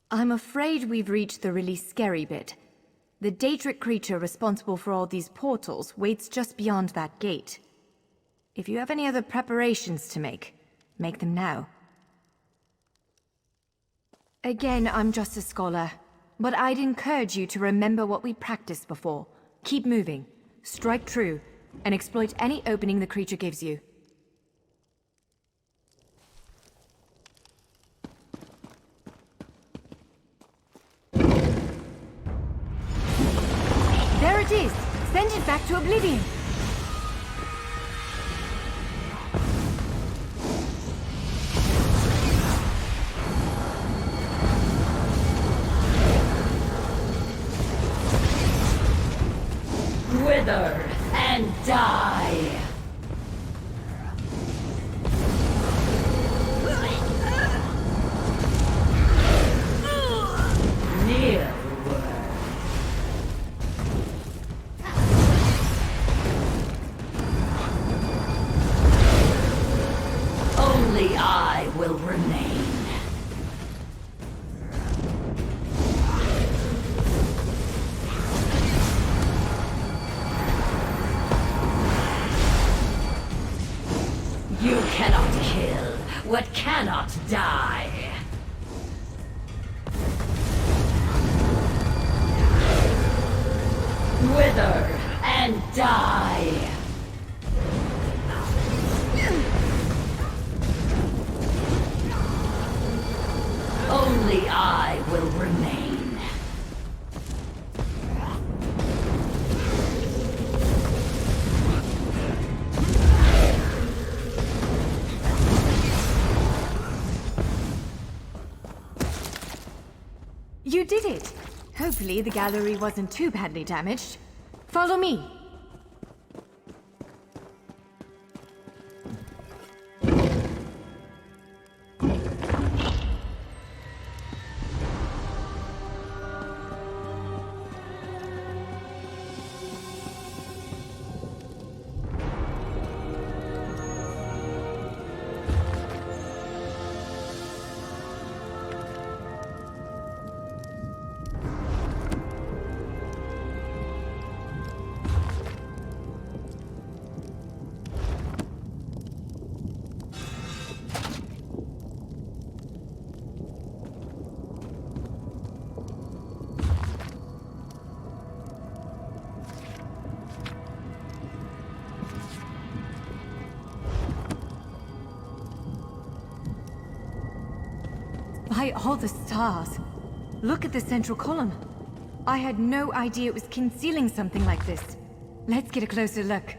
I'm afraid we've reached the really scary bit. The Daedric creature responsible for all these portals waits just beyond that gate. If you have any other preparations to make them now. Again, I'm just a scholar, but I'd encourage you to remember what we practiced before. Keep moving, strike true, and exploit any opening the creature gives you. There it is! Send it back to oblivion! Wither and die! Near. Only I will remain. You cannot kill what cannot die. Wither and die. Only I will remain. You did it! Hopefully the gallery wasn't too badly damaged. Follow me! By all the stars! Look at the central column. I had no idea it was concealing something like this. Let's get a closer look.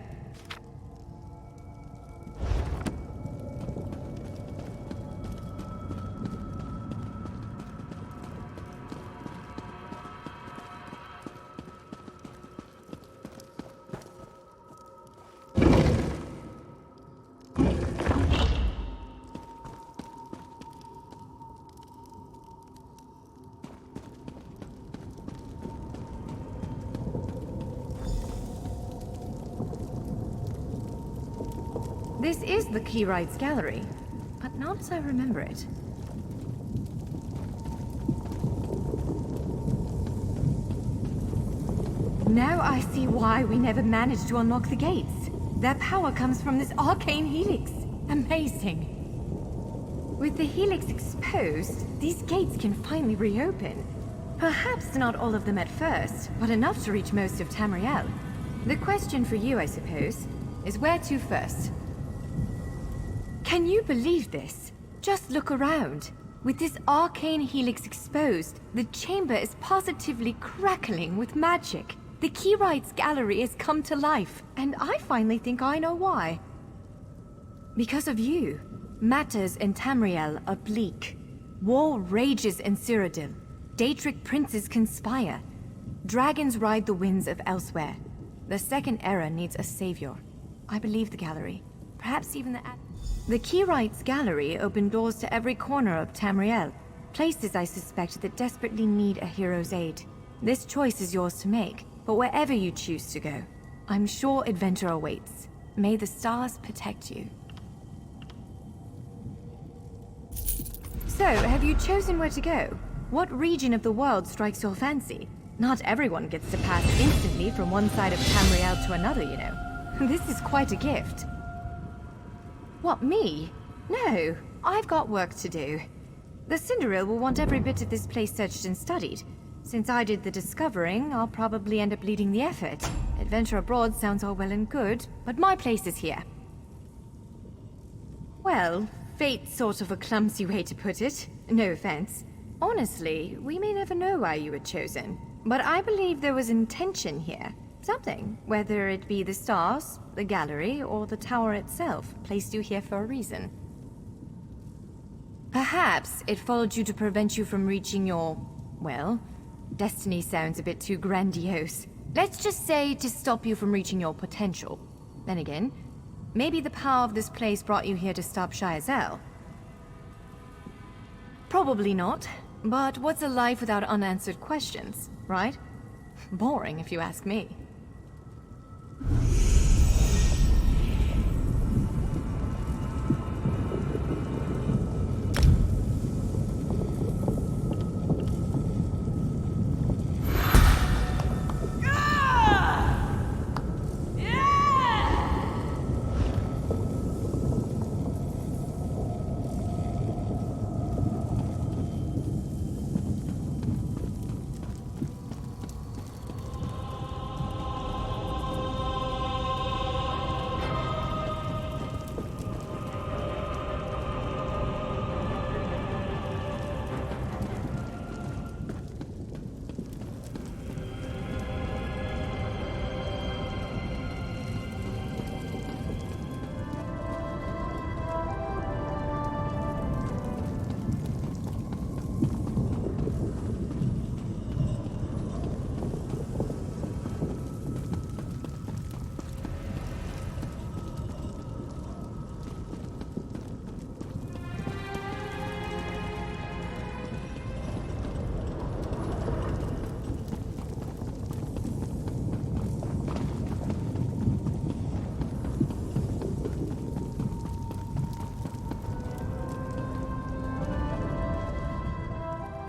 This is the Keyrights Gallery, but not as I remember it. Now I see why we never managed to unlock the gates. Their power comes from this arcane helix. Amazing. With the helix exposed, these gates can finally reopen. Perhaps not all of them at first, but enough to reach most of Tamriel. The question for you, I suppose, is where to first? Can you believe this? Just look around. With this arcane helix exposed, the chamber is positively crackling with magic. The Keyrights Gallery has come to life, and I finally think I know why. Because of you. Matters in Tamriel are bleak. War rages in Cyrodiil. Daedric princes conspire. Dragons ride the winds of elsewhere. The Second Era needs a savior. I believe the gallery. Perhaps even the Keyrights Gallery opened doors to every corner of Tamriel. Places I suspect that desperately need a hero's aid. This choice is yours to make, but wherever you choose to go, I'm sure adventure awaits. May the stars protect you. So, have you chosen where to go? What region of the world strikes your fancy? Not everyone gets to pass instantly from one side of Tamriel to another, you know. This is quite a gift. What, me? No, I've got work to do. The Cinderil will want every bit of this place searched and studied. Since I did the discovering, I'll probably end up leading the effort. Adventure abroad sounds all well and good, but my place is here. Well, fate's sort of a clumsy way to put it. No offense. Honestly, we may never know why you were chosen. But I believe there was intention here. Something. Whether it be the stars, the gallery, or the tower itself, placed you here for a reason. Perhaps it followed you to prevent you from reaching your... well, destiny sounds a bit too grandiose. Let's just say to stop you from reaching your potential. Then again, maybe the power of this place brought you here to stop Shayazel. Probably not. But what's a life without unanswered questions, right? Boring, if you ask me.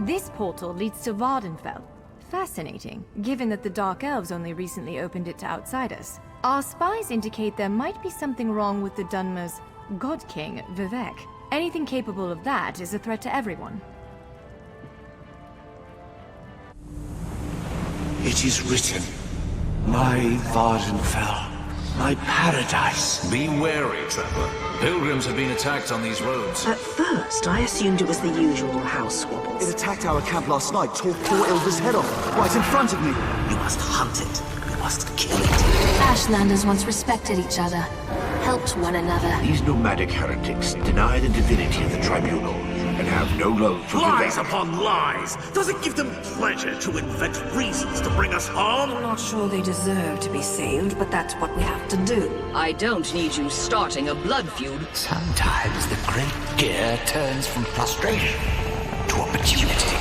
This portal leads to Vardenfell. Fascinating, given that the Dark Elves only recently opened it to outsiders. Our spies indicate there might be something wrong with the Dunmer's God King, Vivek. Anything capable of that is a threat to everyone. It is written, my Vardenfell, my paradise. Be wary, traveler. Pilgrims have been attacked on these roads. At first, I assumed it was the usual house squabbles. It attacked our camp last night, tore poor Ilva's head off, right in front of me. You must hunt it. You must kill it. Ashlanders once respected each other, helped one another. These nomadic heretics deny the divinity of the tribunal and have no love for Lies Vivek. upon lies! Does it give them pleasure to invent reasons to bring us harm? I'm not sure they deserve to be saved, but that's what we have to do. I don't need you starting a blood feud. Sometimes the great gear turns from frustration to opportunity.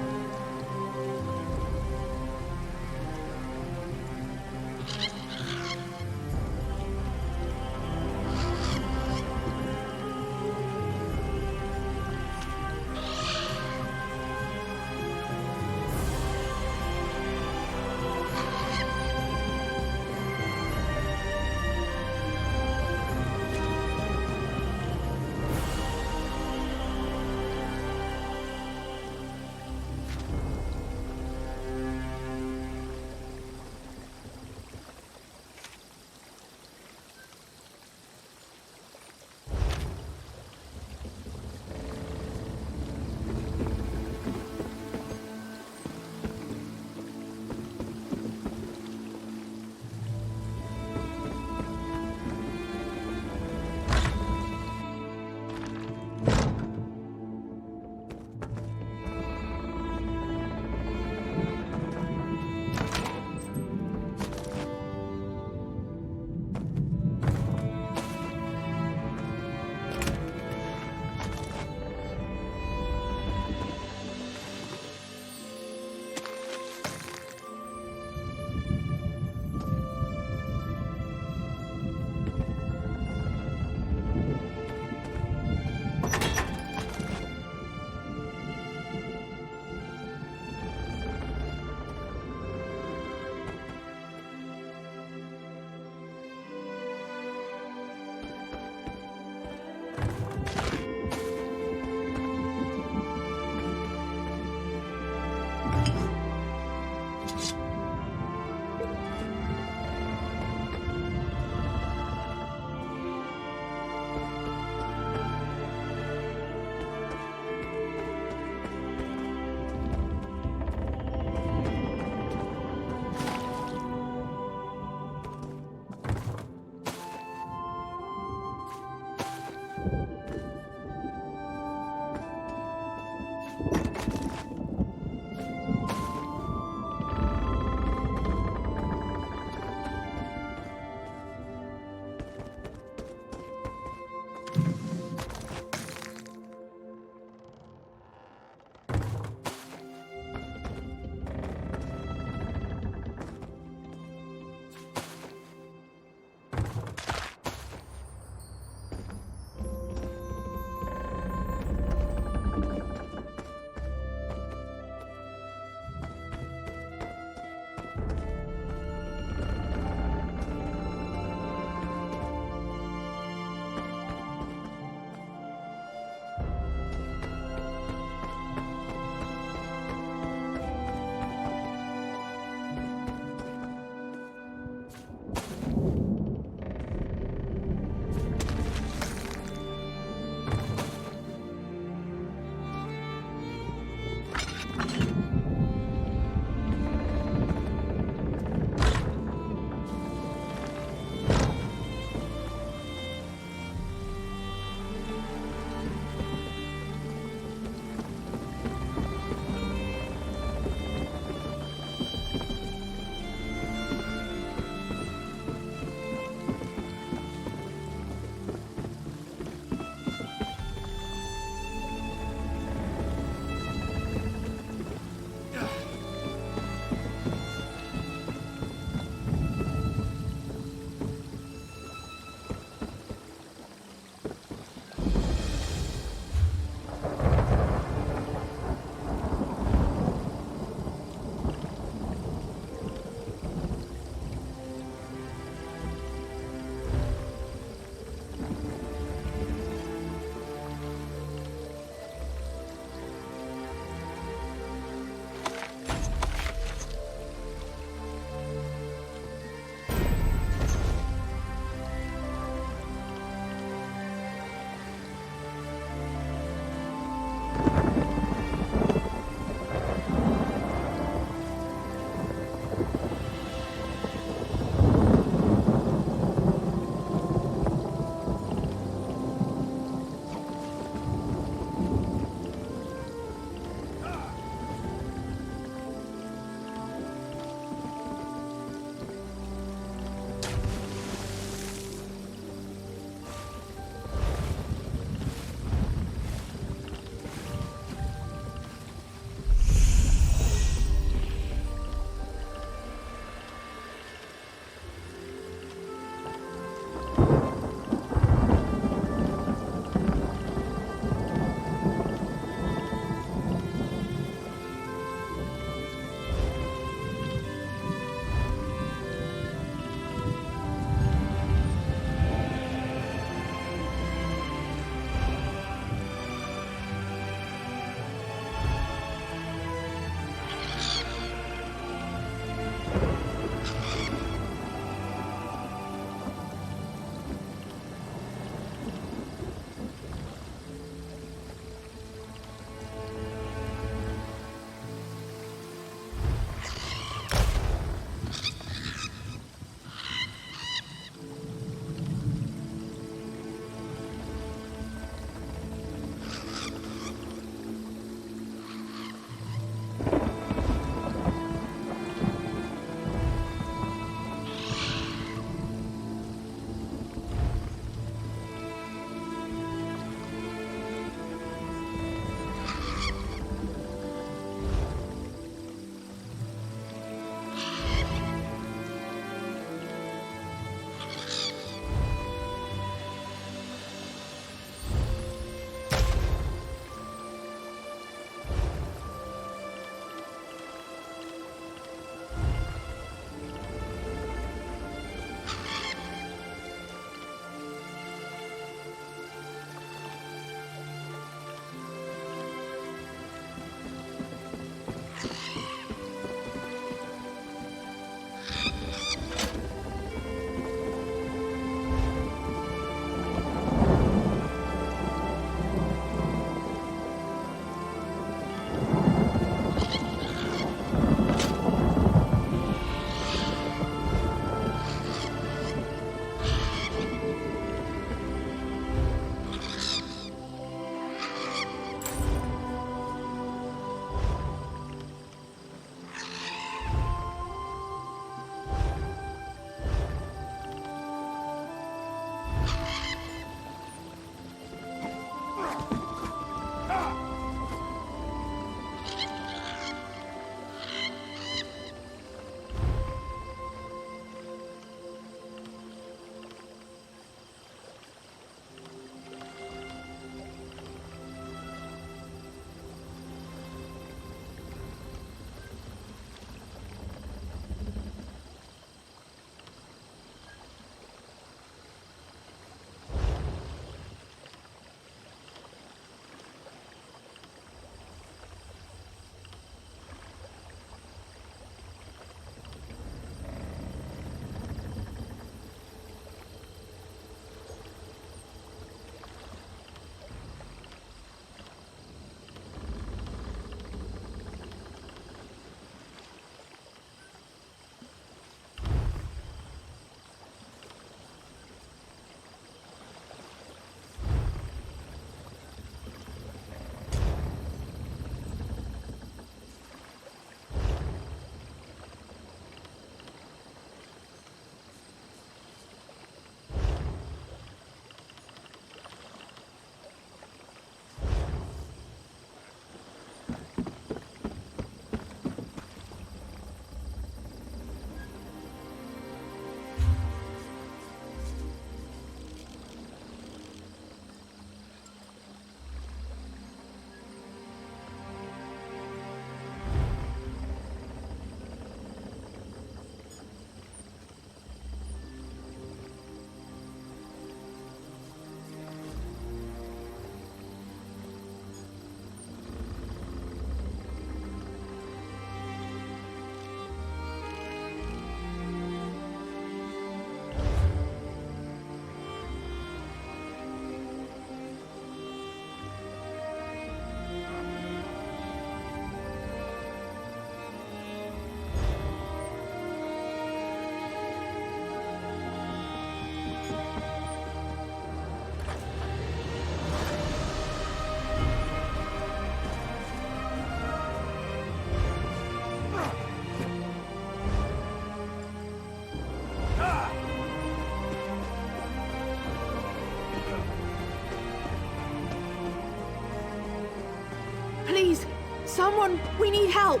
Someone! We need help!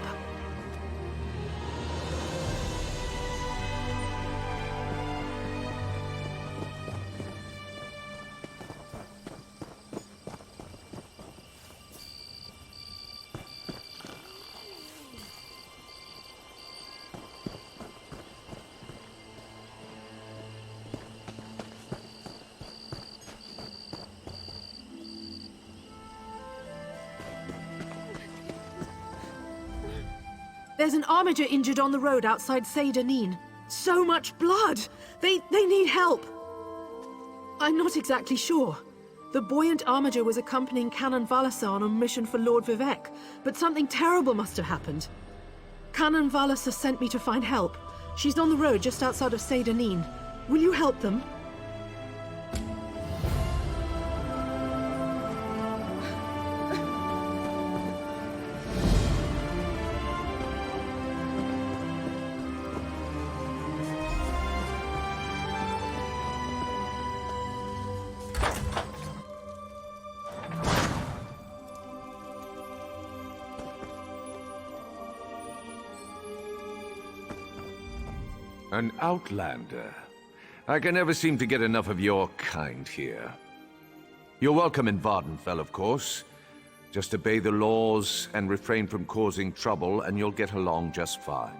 There's an armiger injured on the road outside Saint-Denis. So much blood! They need help! I'm not exactly sure. The buoyant armiger was accompanying Canon Valasar on a mission for Lord Vivek, but something terrible must have happened. Canon Valasar sent me to find help. She's on the road just outside of Saint-Denis. Will you help them? An outlander. I can never seem to get enough of your kind here. You're welcome in Vardenfell, of course. Just obey the laws and refrain from causing trouble, and you'll get along just fine.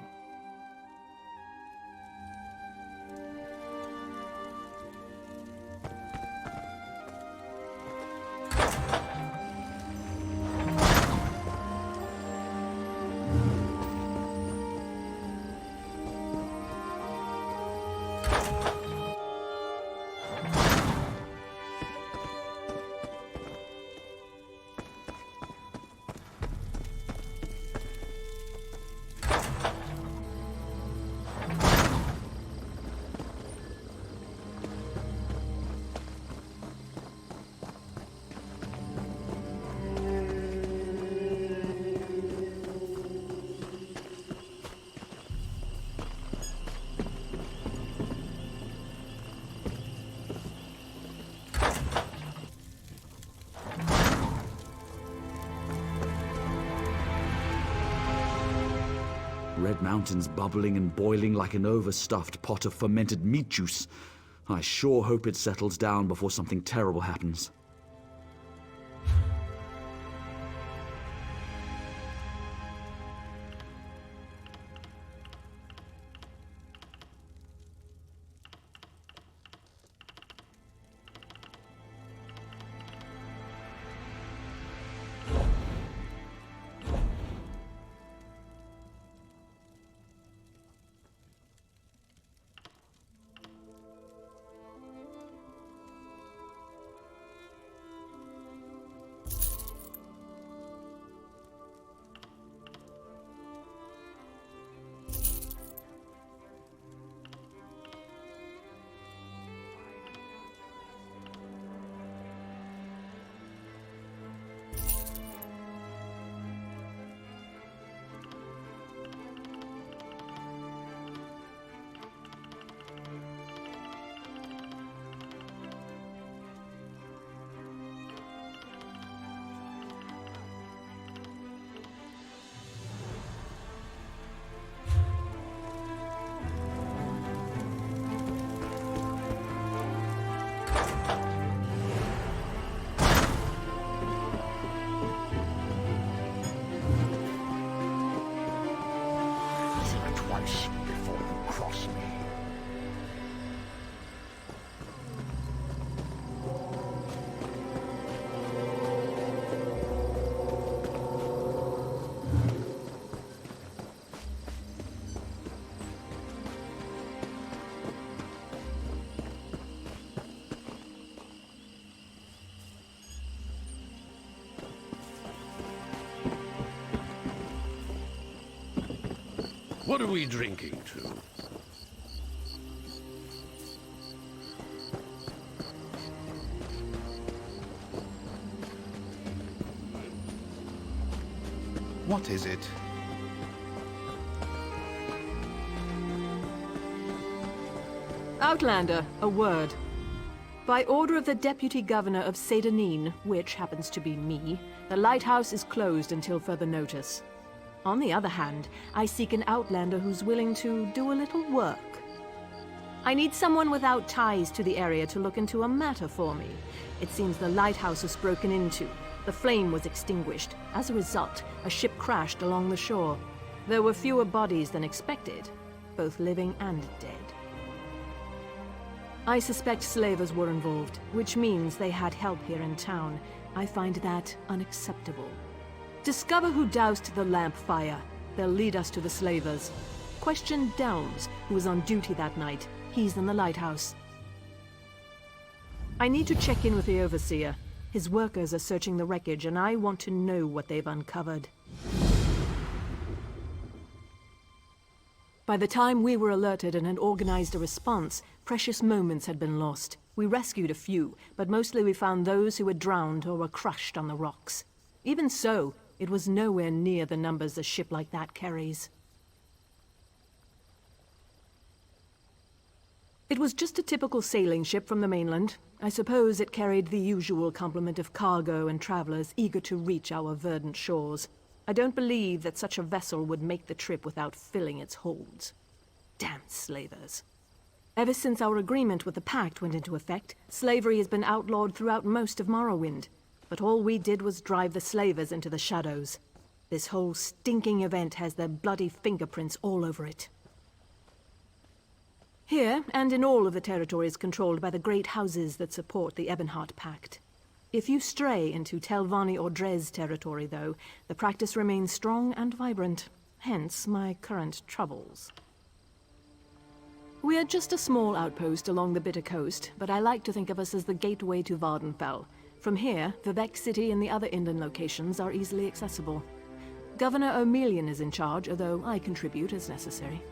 Red Mountain's bubbling and boiling like an overstuffed pot of fermented meat juice. I sure hope it settles down before something terrible happens. What are we drinking to? What is it? Outlander, a word. By order of the Deputy Governor of Sedanine, which happens to be me, the lighthouse is closed until further notice. On the other hand, I seek an outlander who's willing to do a little work. I need someone without ties to the area to look into a matter for me. It seems the lighthouse was broken into. The flame was extinguished. As a result, a ship crashed along the shore. There were fewer bodies than expected, both living and dead. I suspect slavers were involved, which means they had help here in town. I find that unacceptable. Discover who doused the lamp fire. They'll lead us to the slavers. Question Delms, who was on duty that night. He's in the lighthouse. I need to check in with the Overseer. His workers are searching the wreckage, and I want to know what they've uncovered. By the time we were alerted and had organized a response, precious moments had been lost. We rescued a few, but mostly we found those who had drowned or were crushed on the rocks. Even so, it was nowhere near the numbers a ship like that carries. It was just a typical sailing ship from the mainland. I suppose it carried the usual complement of cargo and travelers eager to reach our verdant shores. I don't believe that such a vessel would make the trip without filling its holds. Damn slavers. Ever since our agreement with the Pact went into effect, slavery has been outlawed throughout most of Morrowind. But all we did was drive the slavers into the shadows. This whole stinking event has their bloody fingerprints all over it. Here, and in all of the territories controlled by the great houses that support the Ebonheart Pact. If you stray into Telvanni or Dres territory, though, the practice remains strong and vibrant. Hence my current troubles. We are just a small outpost along the Bitter Coast, but I like to think of us as the gateway to Vardenfell. From here, Vivec City and the other inland locations are easily accessible. Governor O'Melian is in charge, although I contribute as necessary.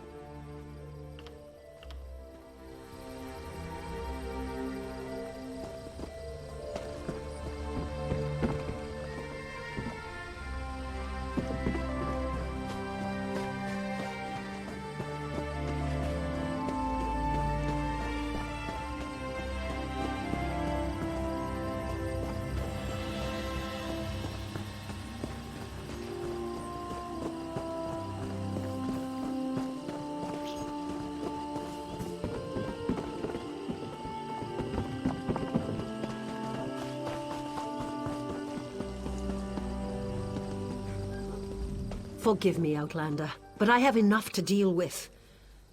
Forgive me, Outlander, but I have enough to deal with.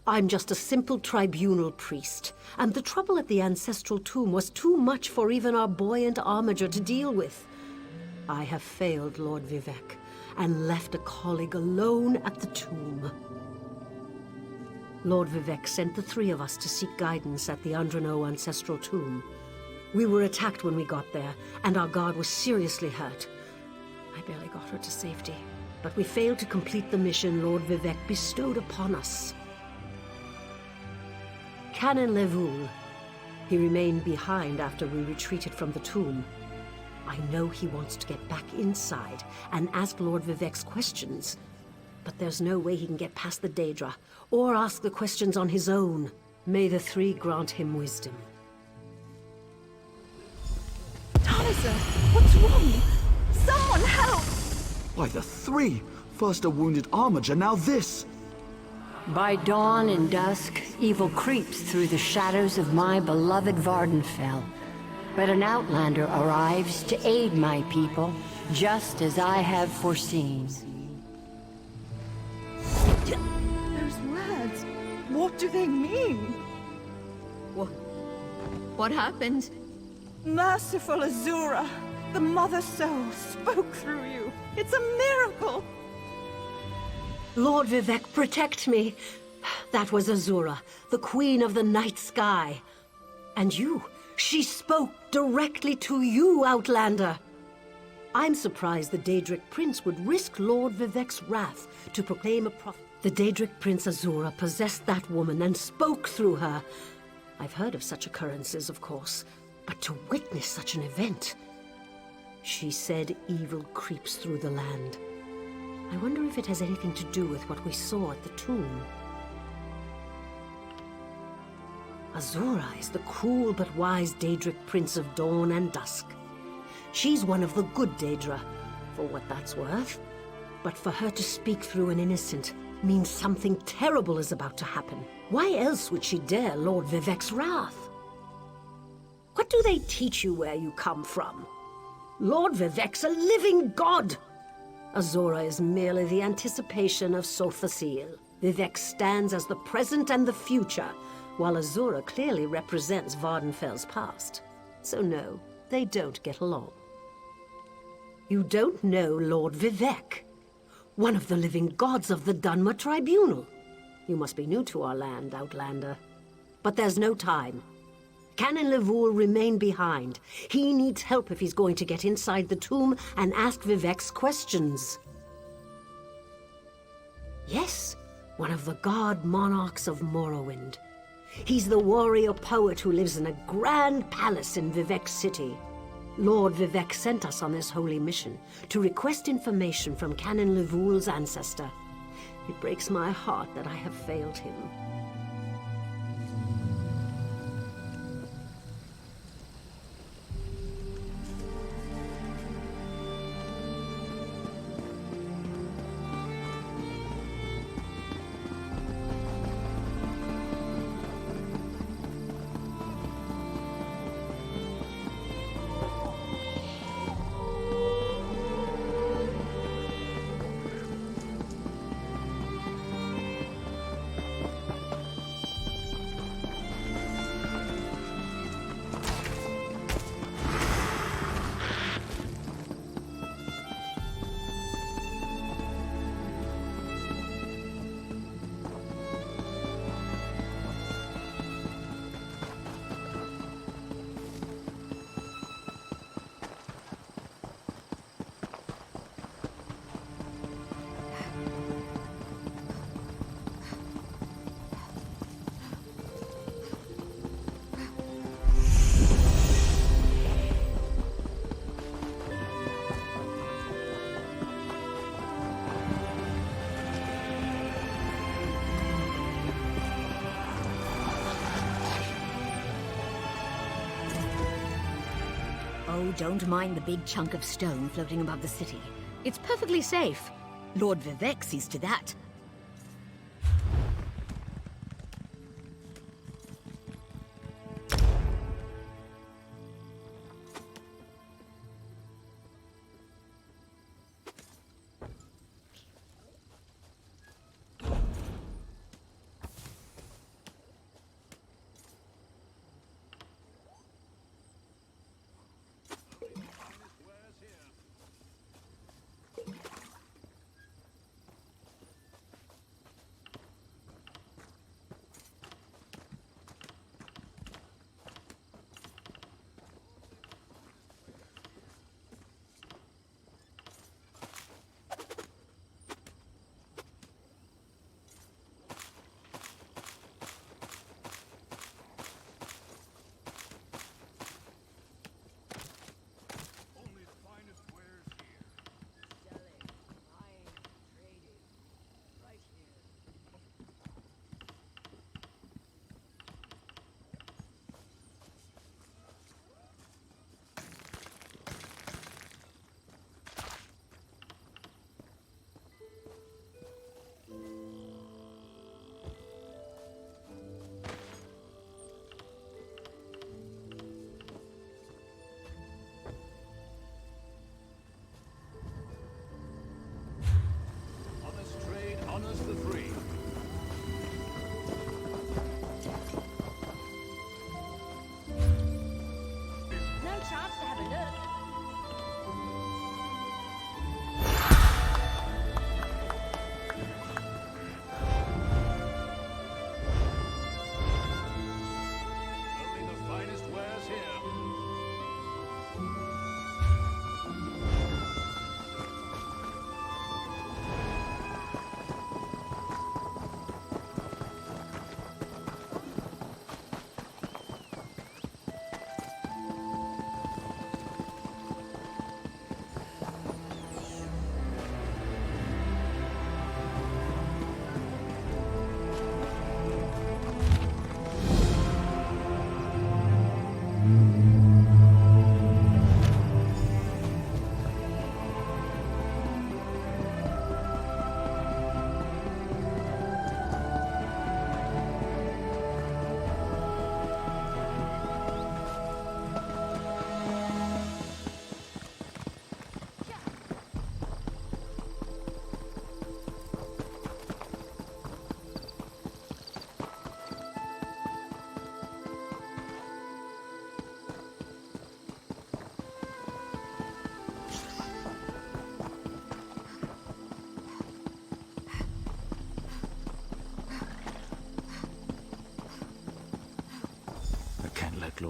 I'm just a simple tribunal priest, and the trouble at the ancestral tomb was too much for even our buoyant armiger to deal with. I have failed Lord Vivec, and left a colleague alone at the tomb. Lord Vivec sent the three of us to seek guidance at the Andrano ancestral tomb. We were attacked when we got there, and our guard was seriously hurt. I barely got her to safety. But we failed to complete the mission Lord Vivec bestowed upon us. Canon Levoul. He remained behind after we retreated from the tomb. I know he wants to get back inside and ask Lord Vivec's questions. But there's no way he can get past the Daedra, or ask the questions on his own. May the Three grant him wisdom. Taliser, what's wrong? Someone help! Why, the three! First a wounded armiger, now this! By dawn and dusk, evil creeps through the shadows of my beloved Vardenfell. But an outlander arrives to aid my people, just as I have foreseen. Those words, what do they mean? What happened? Merciful Azura, the Mother Soul spoke through you. It's a miracle! Lord Vivec, protect me! That was Azura, the Queen of the Night Sky. And you, she spoke directly to you, Outlander! I'm surprised the Daedric Prince would risk Lord Vivec's wrath to proclaim a prophet. The Daedric Prince Azura possessed that woman and spoke through her. I've heard of such occurrences, of course, but to witness such an event... She said evil creeps through the land. I wonder if it has anything to do with what we saw at the tomb. Azura is the cruel but wise Daedric Prince of Dawn and Dusk. She's one of the good Daedra, for what that's worth. But for her to speak through an innocent means something terrible is about to happen. Why else would she dare Lord Vivek's wrath? What do they teach you where you come from? Lord Vivek's a living god! Azura is merely the anticipation of Sothasil. Vivek stands as the present and the future, while Azura clearly represents Vardenfell's past. So no, they don't get along. You don't know Lord Vivek, one of the living gods of the Dunmer Tribunal. You must be new to our land, Outlander. But there's no time. Canon Levoul remain behind. He needs help if he's going to get inside the tomb and ask Vivek's questions. Yes, one of the god monarchs of Morrowind. He's the warrior poet who lives in a grand palace in Vivek City. Lord Vivek sent us on this holy mission to request information from Canon Levoul's ancestor. It breaks my heart that I have failed him. Oh, don't mind the big chunk of stone floating above the city. It's perfectly safe. Lord Vivek sees to that.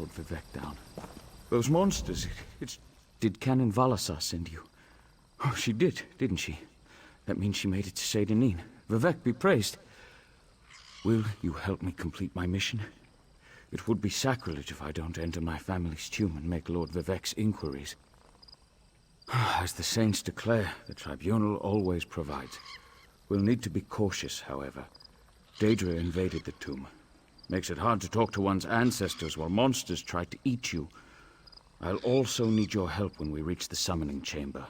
Lord Vivec down. Those monsters, Did Canon Valasar send you? Oh, she did, didn't she? That means she made it to Seyda-Neen. Vivec be praised. Will you help me complete my mission? It would be sacrilege if I don't enter my family's tomb and make Lord Vivec's inquiries. As the saints declare, the tribunal always provides. We'll need to be cautious, however. Daedra invaded the tomb. Makes it hard to talk to one's ancestors while monsters try to eat you. I'll also need your help when we reach the summoning chamber.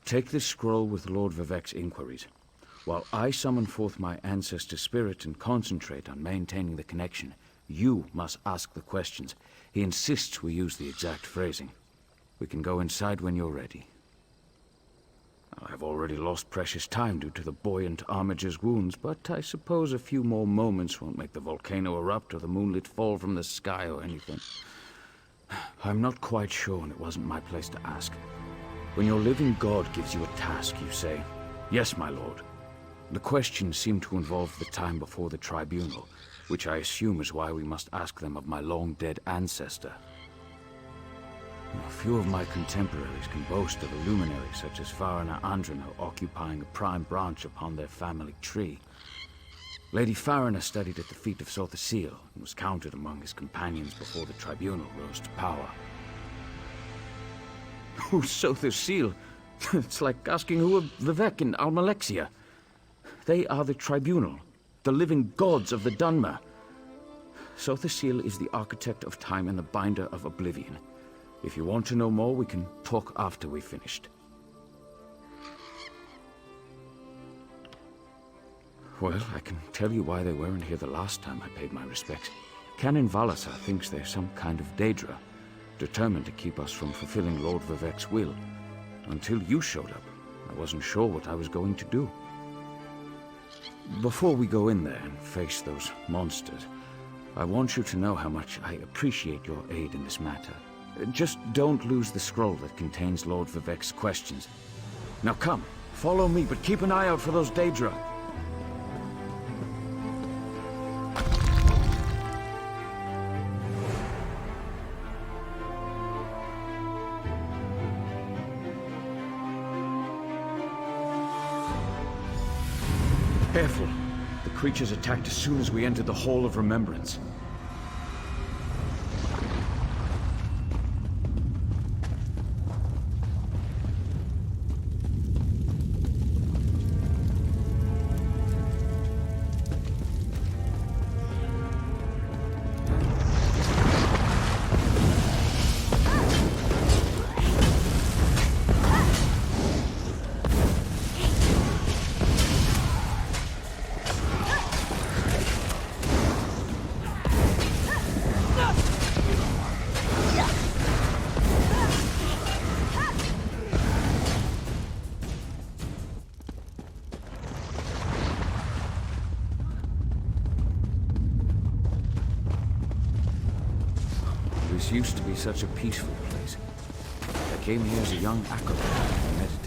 Take this scroll with Lord Vivec's inquiries, while I summon forth my ancestor spirit and concentrate on maintaining the connection. You must ask the questions. He insists we use the exact phrasing. We can go inside when you're ready. I've already lost precious time due to the buoyant armiger's wounds, but I suppose a few more moments won't make the volcano erupt or the moonlit fall from the sky or anything. I'm not quite sure, and it wasn't my place to ask. When your living god gives you a task, you say, "Yes, my lord." The questions seem to involve the time before the tribunal, which I assume is why we must ask them of my long-dead ancestor. A few of my contemporaries can boast of a luminary such as Farina Andrano occupying a prime branch upon their family tree. Lady Farina studied at the feet of Sotha Sil and was counted among his companions before the tribunal rose to power. Who's Sotha Sil? It's like asking who are Vivec and Almalexia. They are the tribunal, the living gods of the Dunmer. Sotha Sil is the architect of time and the binder of oblivion. If you want to know more, we can talk after we've finished. Well, I can tell you why they weren't here the last time I paid my respects. Canon Valasar thinks they're some kind of Daedra, determined to keep us from fulfilling Lord Vivec's will. Until you showed up, I wasn't sure what I was going to do. Before we go in there and face those monsters, I want you to know how much I appreciate your aid in this matter. Just don't lose the scroll that contains Lord Vivec's questions. Now come, follow me, but keep an eye out for those Daedra. Careful. The creatures attacked as soon as we entered the Hall of Remembrance. This used to be such a peaceful place. I came here as a young acolyte to meditate.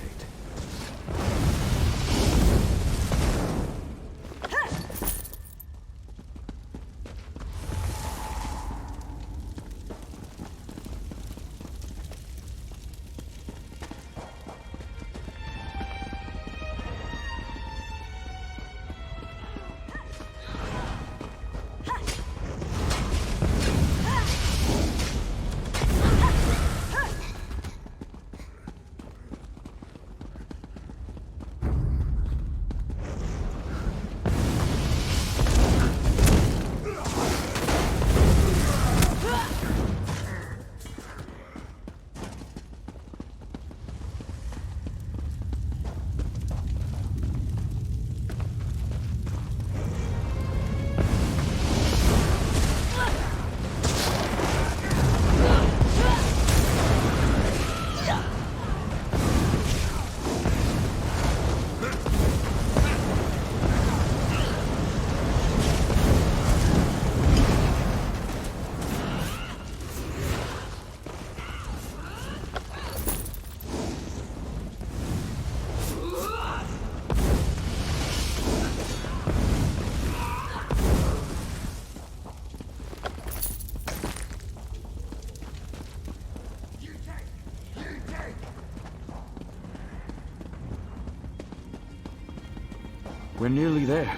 We're nearly there.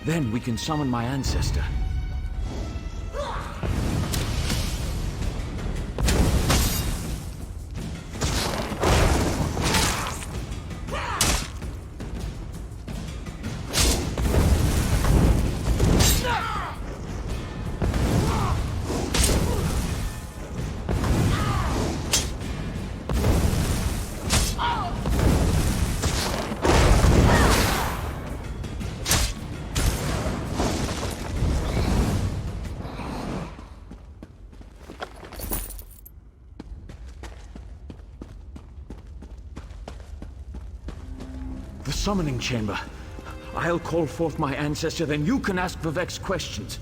Then we can summon my ancestor. The summoning chamber. I'll call forth my ancestor, then you can ask Vivek's questions.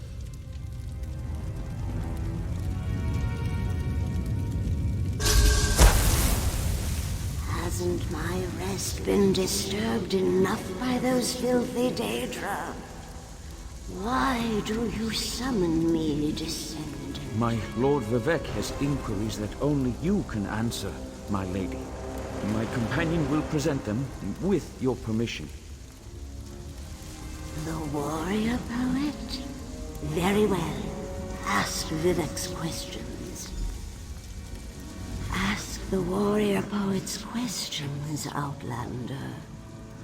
Hasn't my rest been disturbed enough by those filthy Daedra? Why do you summon me, descendant? My Lord Vivek has inquiries that only you can answer, my lady. My companion will present them with your permission. The warrior poet? Very well. Ask Vivek's questions. Ask the warrior poet's questions, Outlander.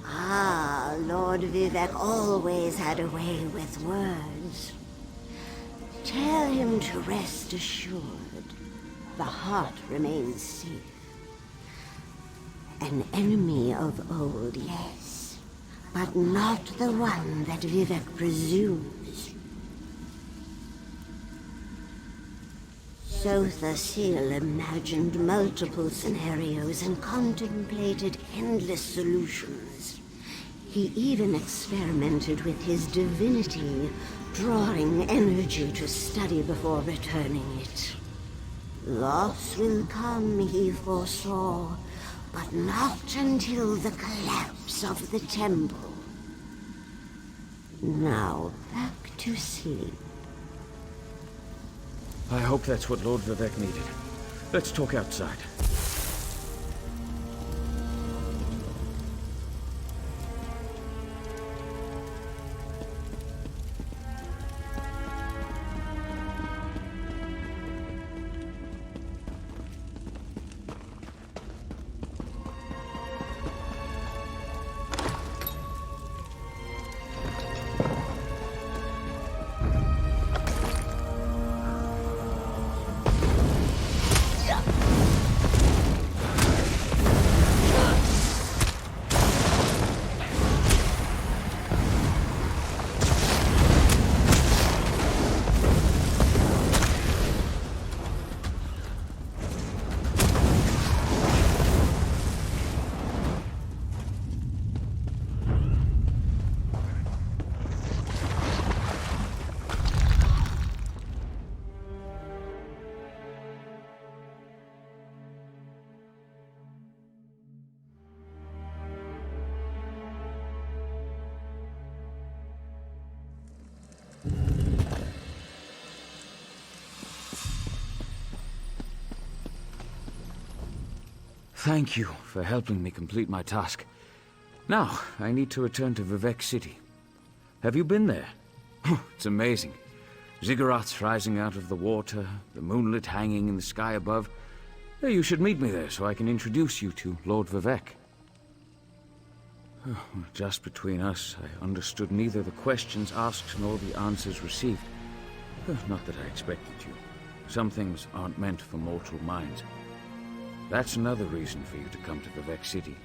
Ah, Lord Vivek always had a way with words. Tell him to rest assured. The heart remains safe. An enemy of old, yes, but not the one that Vivek presumes. Sothasil imagined multiple scenarios and contemplated endless solutions. He even experimented with his divinity, drawing energy to study before returning it. Loss will come, he foresaw, but not until the collapse of the temple. Now, back to sleep. I hope that's what Lord Vivek needed. Let's talk outside. Thank you for helping me complete my task. Now, I need to return to Vivek City. Have you been there? It's amazing. Ziggurats rising out of the water, the moonlit hanging in the sky above. You should meet me there so I can introduce you to Lord Vivek. Just between us, I understood neither the questions asked nor the answers received. Not that I expected to. Some things aren't meant for mortal minds. That's another reason for you to come to Vivek City,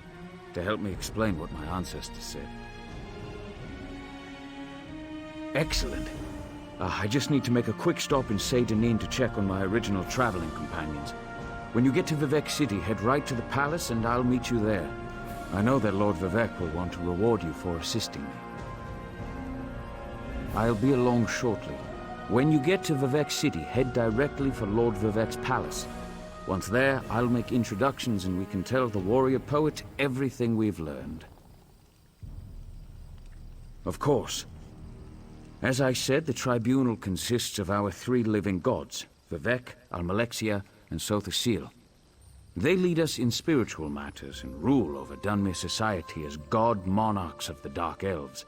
to help me explain what my ancestors said. Excellent. I just need to make a quick stop in Seyda to check on my original traveling companions. When you get to Vivek City, head right to the palace and I'll meet you there. I know that Lord Vivek will want to reward you for assisting me. I'll be along shortly. When you get to Vivek City, head directly for Lord Vivek's palace. Once there, I'll make introductions and we can tell the warrior poet everything we've learned. Of course. As I said, the tribunal consists of our three living gods, Vivek, Almalexia, and Sothasil. They lead us in spiritual matters and rule over Dunmere society as god monarchs of the Dark Elves.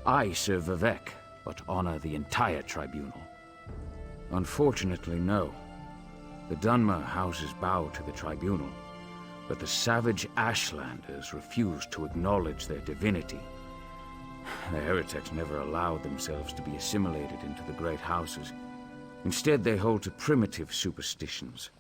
I serve Vivek, but honor the entire tribunal. Unfortunately, no. The Dunmer houses bow to the tribunal, but the savage Ashlanders refuse to acknowledge their divinity. The heretics never allowed themselves to be assimilated into the great houses. Instead, they hold to primitive superstitions.